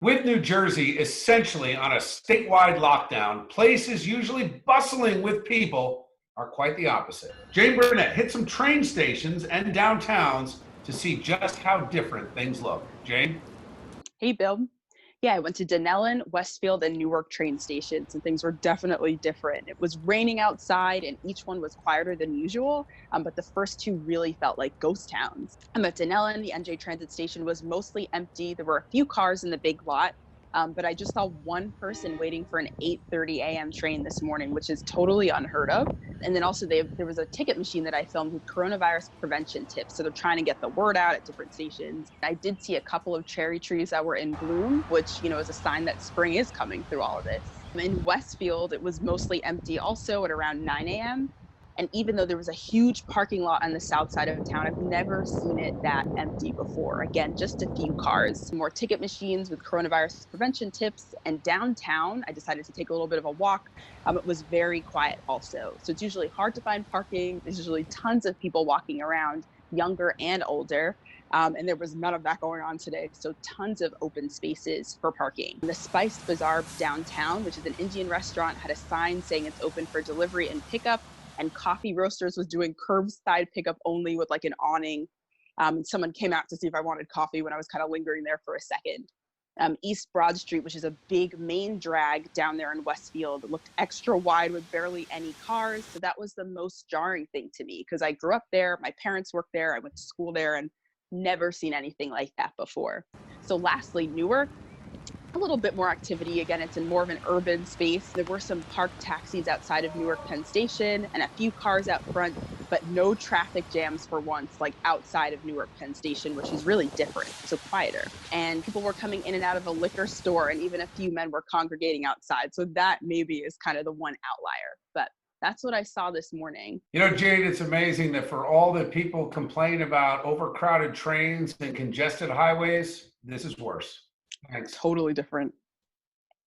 With New Jersey essentially on a statewide lockdown, places usually bustling with people are quite the opposite. Jane Burnett hit some train stations and downtowns to see just how different things look. Jane? Hey, Bill. Yeah, I went to Dunellen, Westfield, and Newark train stations, and things were definitely different. It was raining outside, and each one was quieter than usual, but the first two really felt like ghost towns. At Dunellen, the NJ Transit station was mostly empty. There were a few cars in the big lot, but I just saw one person waiting for an 8:30 a.m. train this morning, which is totally unheard of. And then also there was a ticket machine that I filmed with coronavirus prevention tips. So they're trying to get the word out at different stations. I did see a couple of cherry trees that were in bloom, which, is a sign that spring is coming through all of this. In Westfield, it was mostly empty also at around 9 a.m. And even though there was a huge parking lot on the south side of town, I've never seen it that empty before. Again, just a few cars, more ticket machines with coronavirus prevention tips. And downtown, I decided to take a little bit of a walk. It was very quiet also. So it's usually hard to find parking. There's usually tons of people walking around, younger and older. And there was none of that going on today. So tons of open spaces for parking. The Spice Bazaar downtown, which is an Indian restaurant, had a sign saying it's open for delivery and pickup. And Coffee Roasters was doing curbside pickup only with like an awning. And someone came out to see if I wanted coffee when I was kind of lingering there for a second. East Broad Street, which is a big main drag down there in Westfield, looked extra wide with barely any cars. So that was the most jarring thing to me because I grew up there, my parents worked there, I went to school there, and never seen anything like that before. So lastly, Newark, a little bit more activity. Again, it's in more of an urban space. There were some parked taxis outside of Newark Penn Station and a few cars out front, but no traffic jams for once, like outside of Newark Penn Station, which is really different, so quieter. And people were coming in and out of a liquor store, and even a few men were congregating outside. So that maybe is kind of the one outlier. But that's what I saw this morning. Jade, it's amazing that for all that people complain about overcrowded trains and congested highways, this is worse. Thanks. Totally different.